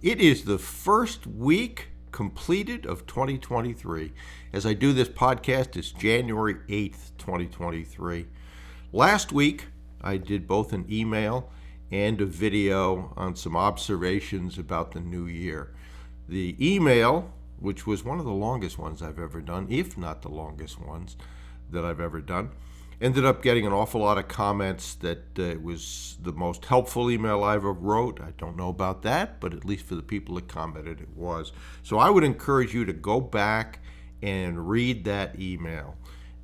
It is the first week completed of 2023. As I do this podcast, it's January 8th, 2023. Last week, I did both an email and a video on some observations about the new year. The email, which was one of the longest ones I've ever done, if not the longest ones that I've ever done, ended up getting an awful lot of comments that it was the most helpful email I ever wrote. I don't know about that, but at least for the people that commented, it was. So I would encourage you to go back and read that email.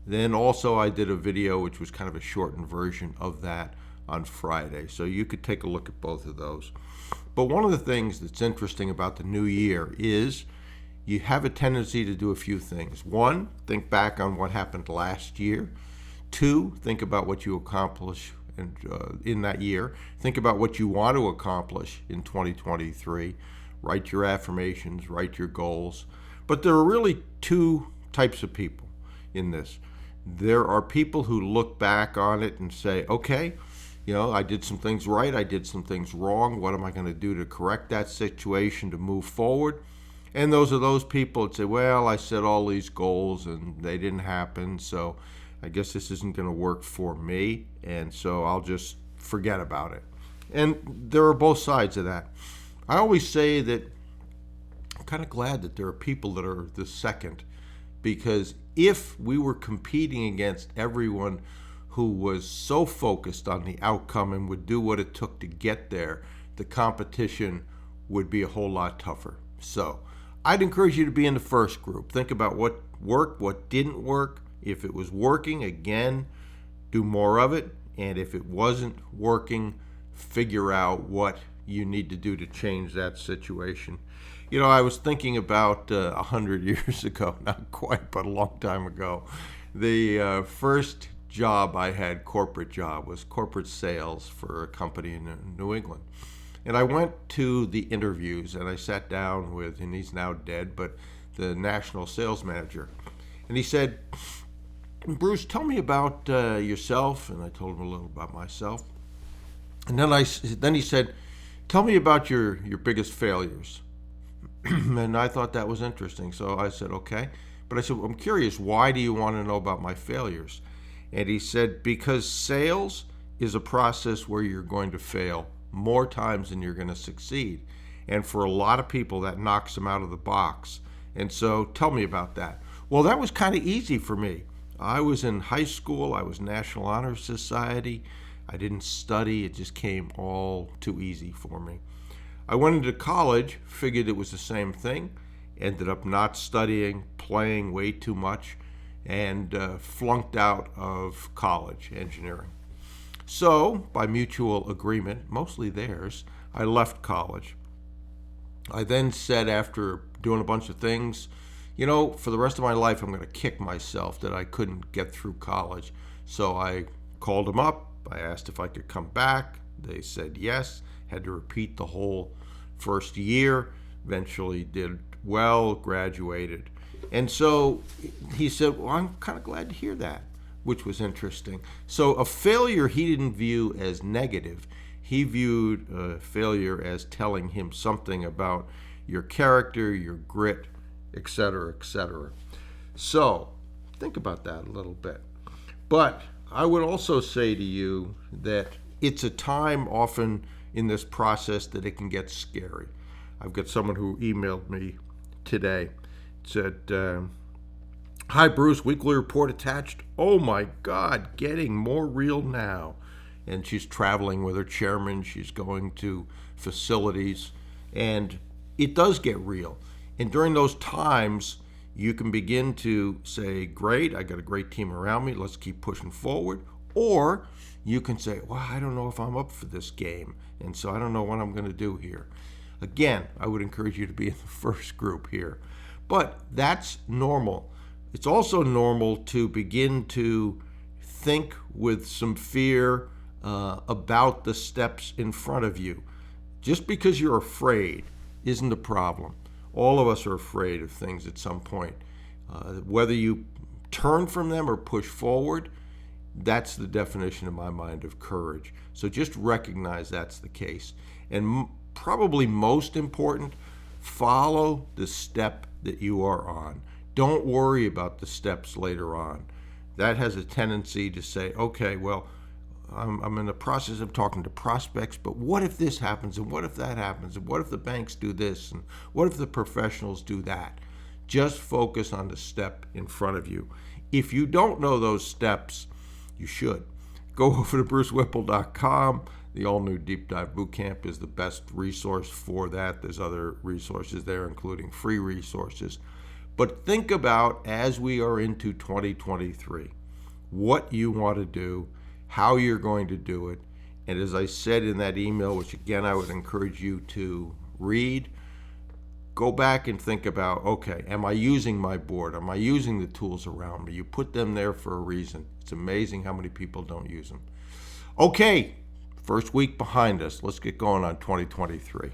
Then also I did a video which was kind of a shortened version of that on Friday. So you could take a look at both of those. But one of the things that's interesting about the new year is you have a tendency to do a few things. One, think back on what happened last year. Two, think about what you accomplish in that year. Think about what you want to accomplish in 2023. Write your affirmations, write your goals. But there are really two types of people in this. There are people who look back on it and say, okay, I did some things right, I did some things wrong. What am I going to do to correct that situation, to move forward? And those are those people that say, well, I set all these goals and they didn't happen, so I guess this isn't going to work for me, and so I'll just forget about it. And there are both sides of that. I always say that I'm kind of glad that there are people that are the second, because if we were competing against everyone who was so focused on the outcome and would do what it took to get there, the competition would be a whole lot tougher. So I'd encourage you to be in the first group. Think about what worked, what didn't work. If it was working, again, do more of it. And if it wasn't working, figure out what you need to do to change that situation. I was thinking about 100 years ago, not quite, but a long time ago. The first job I had, corporate job, was corporate sales for a company in New England. And I went to the interviews and I sat down with, and he's now dead, but the national sales manager. And he said, Bruce, tell me about yourself. And I told him a little about myself. And then he said, tell me about your biggest failures. And I thought that was interesting. So I said, okay. But I said, I'm curious, why do you want to know about my failures? And he said, because sales is a process where you're going to fail more times than you're going to succeed. And for a lot of people, that knocks them out of the box. And so tell me about that. Well, that was kind of easy for me. I was in high school. I was National Honor Society. I didn't study. It just came all too easy for me. I went into college, figured it was the same thing, ended up not studying, playing way too much, and flunked out of college, engineering. So, by mutual agreement, mostly theirs, I left college. I then said, after doing a bunch of things, for the rest of my life, I'm going to kick myself that I couldn't get through college. So I called them up. I asked if I could come back. They said yes. Had to repeat the whole first year. Eventually did well, graduated. And so he said, well, I'm kind of glad to hear that, which was interesting. So a failure he didn't view as negative. He viewed a failure as telling him something about your character, your grit, etc., etc. So think about that a little bit. But I would also say to you that it's a time often in this process that it can get scary. I've got someone who emailed me today. It said, hi Bruce, weekly report attached. Oh my God, getting more real now. And she's traveling with her chairman. She's going to facilities. And it does get real. And during those times, you can begin to say, great, I got a great team around me. Let's keep pushing forward. Or you can say, well, I don't know if I'm up for this game. And so I don't know what I'm going to do here. Again, I would encourage you to be in the first group here. But that's normal. It's also normal to begin to think with some fear about the steps in front of you. Just because you're afraid isn't a problem. All of us are afraid of things at some point. Whether you turn from them or push forward, that's the definition in my mind of courage. So just recognize that's the case. And probably most important, follow the step that you are on. Don't worry about the steps later on. That has a tendency to say, okay, well, I'm in the process of talking to prospects, but what if this happens, and what if that happens, and what if the banks do this, and what if the professionals do that? Just focus on the step in front of you. If you don't know those steps, you should. Go over to brucewhipple.com. The all-new Deep Dive Bootcamp is the best resource for that. There's other resources there, including free resources. But think about, as we are into 2023, what you want to do, how you're going to do it. And as I said in that email, which again I would encourage you to read, go back and think about, okay, am I using my board? Am I using the tools around me? You put them there for a reason. It's amazing how many people don't use them. Okay, first week behind us. Let's get going on 2023.